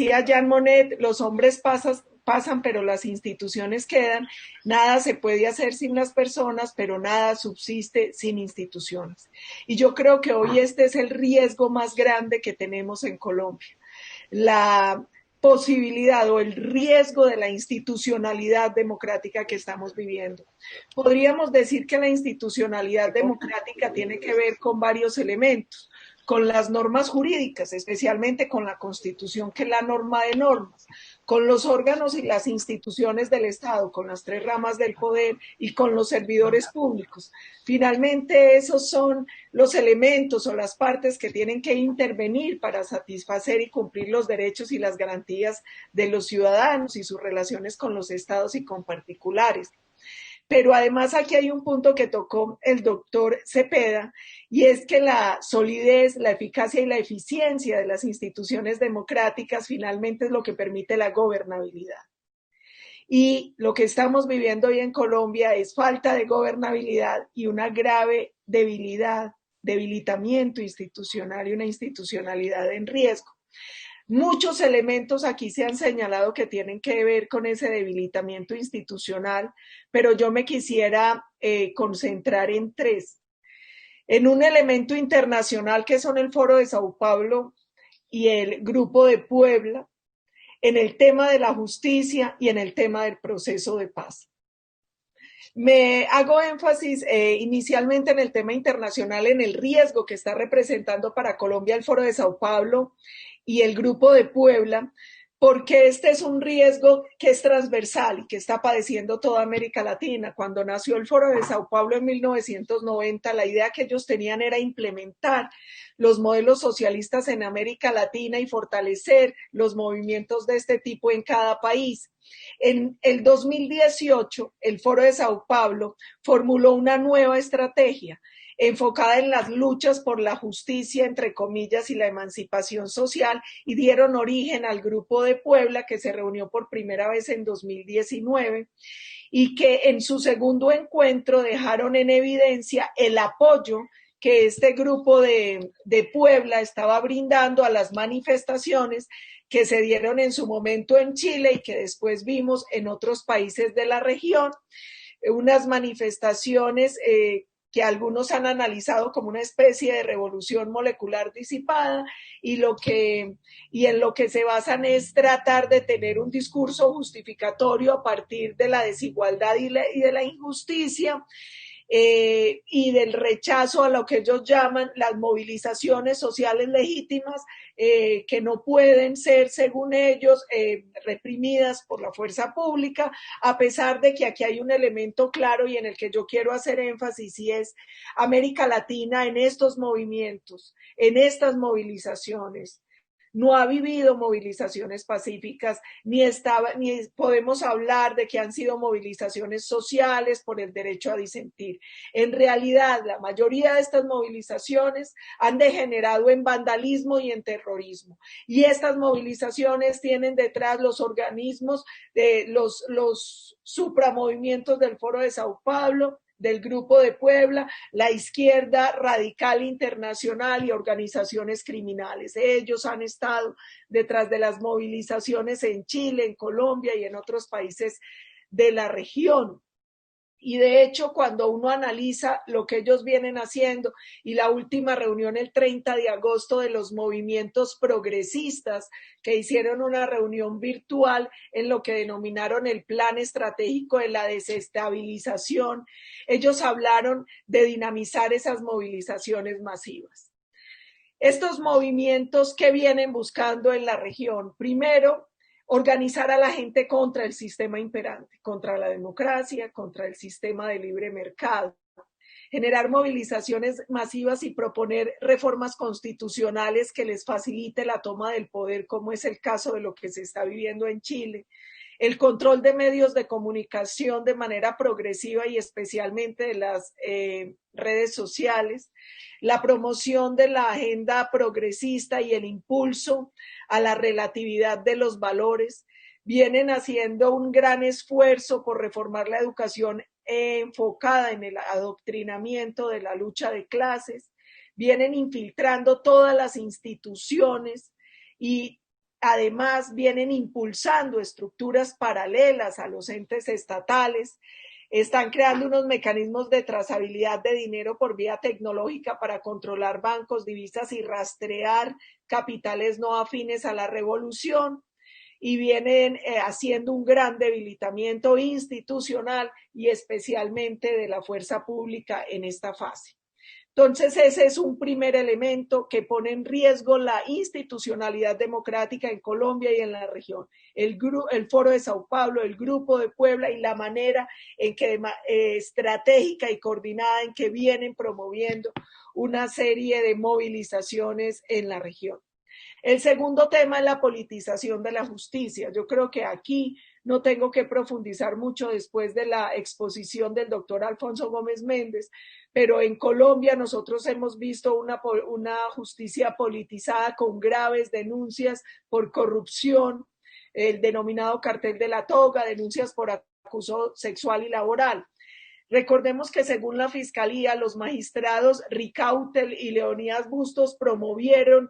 decía Jean Monnet, los hombres pasan, pero las instituciones quedan. Nada se puede hacer sin las personas, pero nada subsiste sin instituciones. Y yo creo que hoy este es el riesgo más grande que tenemos en Colombia. La posibilidad o el riesgo de la institucionalidad democrática que estamos viviendo. Podríamos decir que la institucionalidad democrática tiene que ver con varios elementos, con las normas jurídicas, especialmente con la Constitución, que es la norma de normas, con los órganos y las instituciones del Estado, con las tres ramas del poder y con los servidores públicos. Finalmente, esos son los elementos o las partes que tienen que intervenir para satisfacer y cumplir los derechos y las garantías de los ciudadanos y sus relaciones con los estados y con particulares. Pero además aquí hay un punto que tocó el doctor Cepeda, y es que la solidez, la eficacia y la eficiencia de las instituciones democráticas finalmente es lo que permite la gobernabilidad. Y lo que estamos viviendo hoy en Colombia es falta de gobernabilidad y una grave debilitamiento institucional y una institucionalidad en riesgo. Muchos elementos aquí se han señalado que tienen que ver con ese debilitamiento institucional, pero yo me quisiera concentrar en tres. En un elemento internacional que son el Foro de Sao Paulo y el Grupo de Puebla, en el tema de la justicia y en el tema del proceso de paz. Me hago énfasis inicialmente en el tema internacional, en el riesgo que está representando para Colombia el Foro de Sao Paulo y el Grupo de Puebla, porque este es un riesgo que es transversal y que está padeciendo toda América Latina. Cuando nació el Foro de Sao Paulo en 1990, la idea que ellos tenían era implementar los modelos socialistas en América Latina y fortalecer los movimientos de este tipo en cada país. En el 2018, el Foro de Sao Paulo formuló una nueva estrategia enfocada en las luchas por la justicia, entre comillas, y la emancipación social, y dieron origen al Grupo de Puebla, que se reunió por primera vez en 2019, y que en su segundo encuentro dejaron en evidencia el apoyo que este grupo de Puebla estaba brindando a las manifestaciones que se dieron en su momento en Chile y que después vimos en otros países de la región, unas manifestaciones que algunos han analizado como una especie de revolución molecular disipada, y en lo que se basan es tratar de tener un discurso justificatorio a partir de la desigualdad y de la injusticia, y del rechazo a lo que ellos llaman las movilizaciones sociales legítimas, que no pueden ser, según ellos, reprimidas por la fuerza pública, a pesar de que aquí hay un elemento claro y en el que yo quiero hacer énfasis, y es América Latina en estos movimientos, en estas movilizaciones, no ha vivido movilizaciones pacíficas, ni podemos hablar de que han sido movilizaciones sociales por el derecho a disentir. En realidad, la mayoría de estas movilizaciones han degenerado en vandalismo y en terrorismo. Y estas movilizaciones tienen detrás los organismos de los supramovimientos del Foro de Sao Paulo, del Grupo de Puebla, la izquierda radical internacional y organizaciones criminales. Ellos han estado detrás de las movilizaciones en Chile, en Colombia y en otros países de la región. Y de hecho, cuando uno analiza lo que ellos vienen haciendo, y la última reunión el 30 de agosto de los movimientos progresistas, que hicieron una reunión virtual en lo que denominaron el plan estratégico de la desestabilización, ellos hablaron de dinamizar esas movilizaciones masivas. Estos movimientos que vienen buscando en la región, primero, organizar a la gente contra el sistema imperante, contra la democracia, contra el sistema de libre mercado, generar movilizaciones masivas y proponer reformas constitucionales que les facilite la toma del poder, como es el caso de lo que se está viviendo en Chile, el control de medios de comunicación de manera progresiva y especialmente de las redes sociales, la promoción de la agenda progresista y el impulso a la relatividad de los valores. Vienen haciendo un gran esfuerzo por reformar la educación enfocada en el adoctrinamiento de la lucha de clases, vienen infiltrando todas las instituciones y además vienen impulsando estructuras paralelas a los entes estatales, están creando unos mecanismos de trazabilidad de dinero por vía tecnológica para controlar bancos, divisas y rastrear capitales no afines a la revolución, y vienen haciendo un gran debilitamiento institucional y especialmente de la fuerza pública en esta fase. Entonces, ese es un primer elemento que pone en riesgo la institucionalidad democrática en Colombia y en la región. El Foro de Sao Paulo, el Grupo de Puebla y la manera en que estratégica y coordinada en que vienen promoviendo una serie de movilizaciones en la región. El segundo tema es la politización de la justicia. Yo creo que aquí no tengo que profundizar mucho después de la exposición del doctor Alfonso Gómez Méndez, pero en Colombia nosotros hemos visto una justicia politizada con graves denuncias por corrupción, el denominado cartel de la toga, denuncias por acoso sexual y laboral. Recordemos que según la Fiscalía, los magistrados Ricautel y Leonidas Bustos promovieron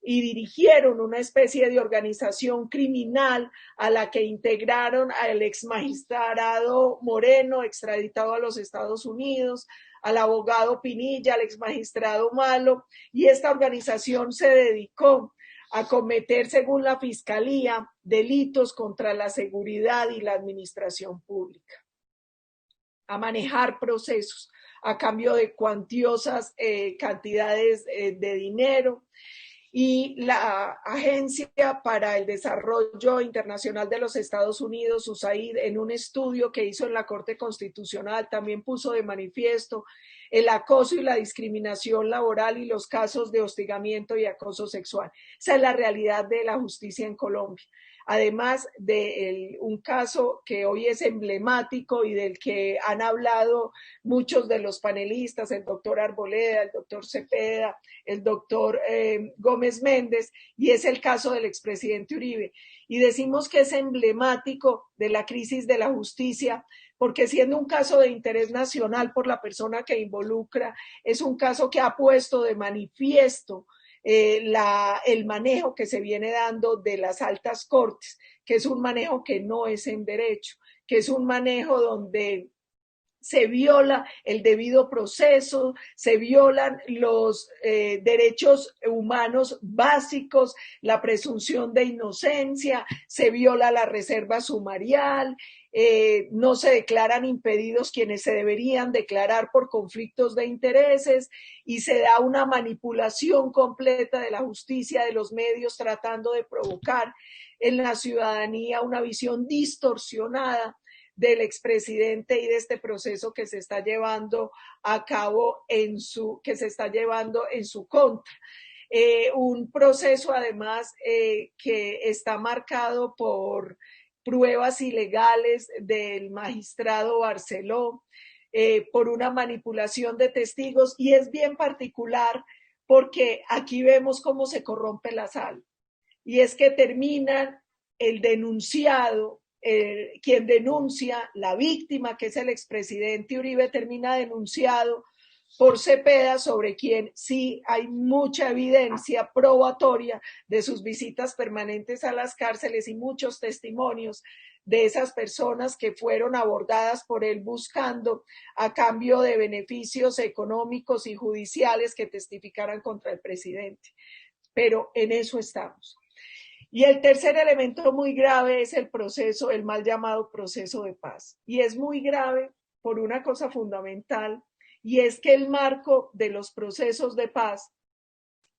y dirigieron una especie de organización criminal a la que integraron al ex magistrado Moreno, extraditado a los Estados Unidos, al abogado Pinilla, al ex magistrado Malo, y esta organización se dedicó a cometer, según la Fiscalía, delitos contra la seguridad y la administración pública, a manejar procesos a cambio de cuantiosas cantidades de dinero. Y la Agencia para el Desarrollo Internacional de los Estados Unidos, USAID, en un estudio que hizo en la Corte Constitucional, también puso de manifiesto el acoso y la discriminación laboral y los casos de hostigamiento y acoso sexual. Esa es la realidad de la justicia en Colombia. Además de un caso que hoy es emblemático y del que han hablado muchos de los panelistas, el doctor Arboleda, el doctor Cepeda, el doctor Gómez Méndez, y es el caso del expresidente Uribe. Y decimos que es emblemático de la crisis de la justicia, porque siendo un caso de interés nacional por la persona que involucra, es un caso que ha puesto de manifiesto el manejo que se viene dando de las altas cortes, que es un manejo que no es en derecho, que es un manejo donde se viola el debido proceso, se violan los derechos humanos básicos, la presunción de inocencia, se viola la reserva sumarial, no se declaran impedidos quienes se deberían declarar por conflictos de intereses y se da una manipulación completa de la justicia, de los medios, tratando de provocar en la ciudadanía una visión distorsionada del expresidente y de este proceso que se está llevando a cabo que se está llevando en su contra. Un proceso además que está marcado por pruebas ilegales del magistrado Barceló, por una manipulación de testigos, y es bien particular porque aquí vemos cómo se corrompe la sala, y es que terminan el denunciado, quien denuncia, la víctima, que es el expresidente Uribe, termina denunciado por Cepeda, sobre quien sí hay mucha evidencia probatoria de sus visitas permanentes a las cárceles y muchos testimonios de esas personas que fueron abordadas por él buscando a cambio de beneficios económicos y judiciales que testificaran contra el presidente. Pero en eso estamos. Y el tercer elemento muy grave es el proceso, el mal llamado proceso de paz. Y es muy grave por una cosa fundamental, y es que el marco de los procesos de paz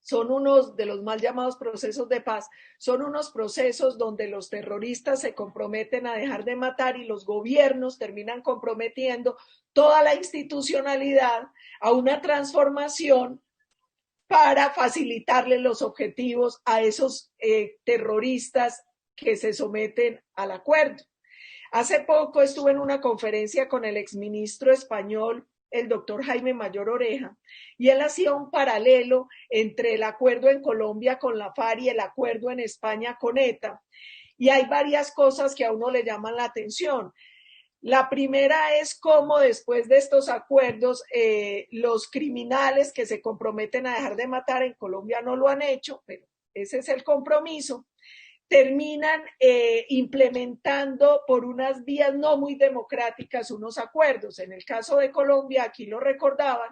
son unos de los mal llamados procesos de paz, son unos procesos donde los terroristas se comprometen a dejar de matar y los gobiernos terminan comprometiendo toda la institucionalidad a una transformación para facilitarle los objetivos a esos terroristas que se someten al acuerdo. Hace poco estuve en una conferencia con el exministro español, el doctor Jaime Mayor Oreja, y él hacía un paralelo entre el acuerdo en Colombia con la FARC y el acuerdo en España con ETA. Y hay varias cosas que a uno le llaman la atención. La primera es cómo después de estos acuerdos los criminales que se comprometen a dejar de matar en Colombia no lo han hecho, pero ese es el compromiso. terminan implementando por unas vías no muy democráticas unos acuerdos. En el caso de Colombia, aquí lo recordaban,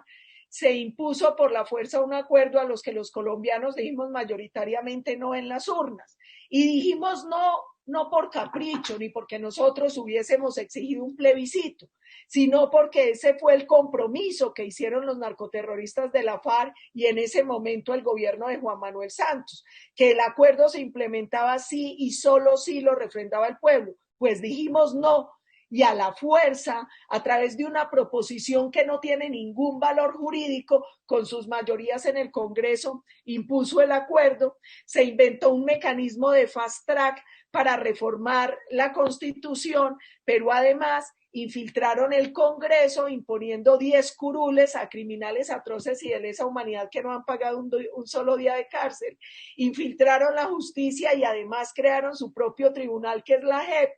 se impuso por la fuerza un acuerdo a los que los colombianos dijimos mayoritariamente no en las urnas. Y dijimos no por capricho, ni porque nosotros hubiésemos exigido un plebiscito, sino porque ese fue el compromiso que hicieron los narcoterroristas de la FARC y en ese momento el gobierno de Juan Manuel Santos, que el acuerdo se implementaba sí y solo sí lo refrendaba el pueblo. Pues dijimos no, y a la fuerza, a través de una proposición que no tiene ningún valor jurídico, con sus mayorías en el Congreso, impuso el acuerdo, se inventó un mecanismo de fast track para reformar la Constitución, pero además infiltraron el Congreso imponiendo 10 curules a criminales atroces y de lesa humanidad que no han pagado un solo día de cárcel. Infiltraron la justicia y además crearon su propio tribunal, que es la JEP,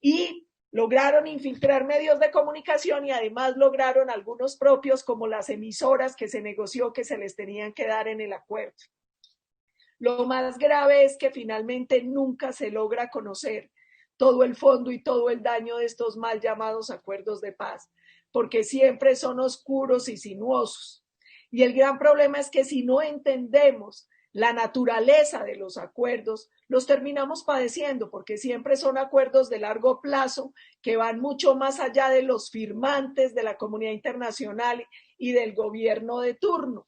y lograron infiltrar medios de comunicación y además lograron algunos propios como las emisoras que se negoció que se les tenían que dar en el acuerdo. Lo más grave es que finalmente nunca se logra conocer todo el fondo y todo el daño de estos mal llamados acuerdos de paz, porque siempre son oscuros y sinuosos. Y el gran problema es que si no entendemos la naturaleza de los acuerdos, los terminamos padeciendo, porque siempre son acuerdos de largo plazo que van mucho más allá de los firmantes, de la comunidad internacional y del gobierno de turno.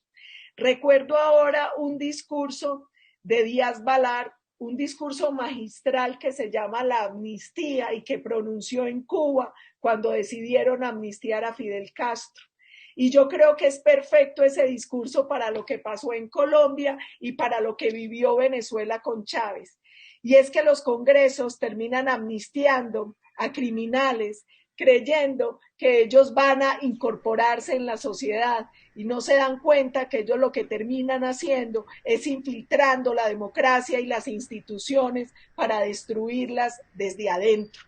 Recuerdo ahora un discurso de Díaz Balart, un discurso magistral que se llama La Amnistía y que pronunció en Cuba cuando decidieron amnistiar a Fidel Castro. Y yo creo que es perfecto ese discurso para lo que pasó en Colombia y para lo que vivió Venezuela con Chávez. Y es que los congresos terminan amnistiando a criminales creyendo que ellos van a incorporarse en la sociedad y no se dan cuenta que ellos lo que terminan haciendo es infiltrando la democracia y las instituciones para destruirlas desde adentro.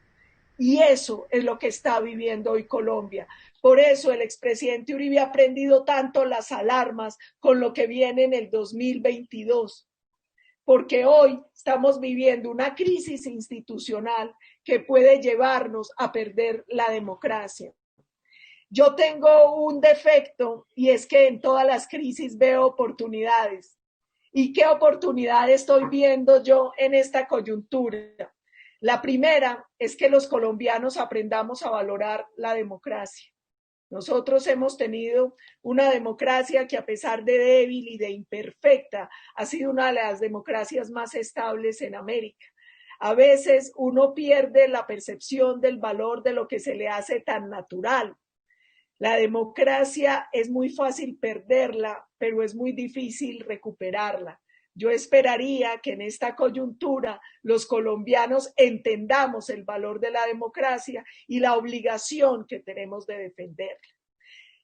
Y eso es lo que está viviendo hoy Colombia. Por eso el expresidente Uribe ha prendido tanto las alarmas con lo que viene en el 2022, porque hoy estamos viviendo una crisis institucional que puede llevarnos a perder la democracia. Yo tengo un defecto y es que en todas las crisis veo oportunidades. ¿Y qué oportunidad estoy viendo yo en esta coyuntura? La primera es que los colombianos aprendamos a valorar la democracia. Nosotros hemos tenido una democracia que a pesar de débil y de imperfecta ha sido una de las democracias más estables en América. A veces uno pierde la percepción del valor de lo que se le hace tan natural. La democracia es muy fácil perderla, pero es muy difícil recuperarla. Yo esperaría que en esta coyuntura los colombianos entendamos el valor de la democracia y la obligación que tenemos de defenderla.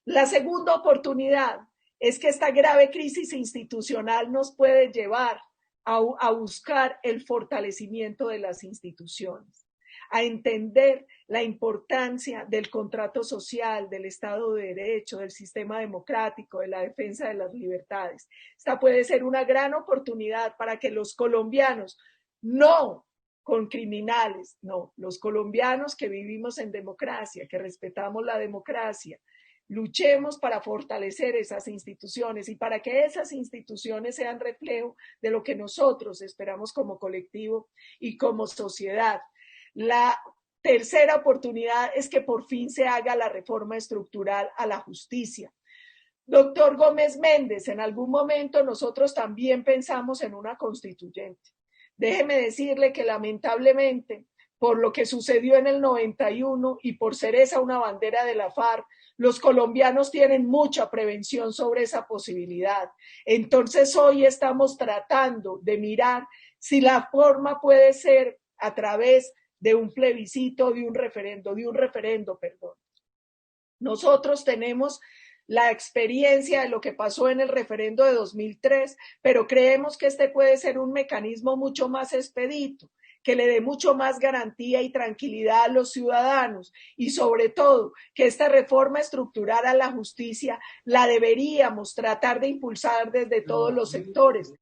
La segunda oportunidad es que esta grave crisis institucional nos puede llevar a buscar el fortalecimiento de las instituciones, a entender la importancia del contrato social, del Estado de Derecho, del sistema democrático, de la defensa de las libertades. Esta puede ser una gran oportunidad para que los colombianos, no con criminales, no, los colombianos que vivimos en democracia, que respetamos la democracia, luchemos para fortalecer esas instituciones y para que esas instituciones sean reflejo de lo que nosotros esperamos como colectivo y como sociedad. La tercera oportunidad es que por fin se haga la reforma estructural a la justicia. Doctor Gómez Méndez, en algún momento nosotros también pensamos en una constituyente. Déjeme decirle que lamentablemente, por lo que sucedió en el 91 y por ser esa una bandera de la FARC, los colombianos tienen mucha prevención sobre esa posibilidad. Entonces hoy estamos tratando de mirar si la forma puede ser a través de un plebiscito, de un referendo, perdón. Nosotros tenemos la experiencia de lo que pasó en el referendo de 2003, pero creemos que este puede ser un mecanismo mucho más expedito, que le dé mucho más garantía y tranquilidad a los ciudadanos y sobre todo que esta reforma estructural a la justicia la deberíamos tratar de impulsar desde todos los sectores,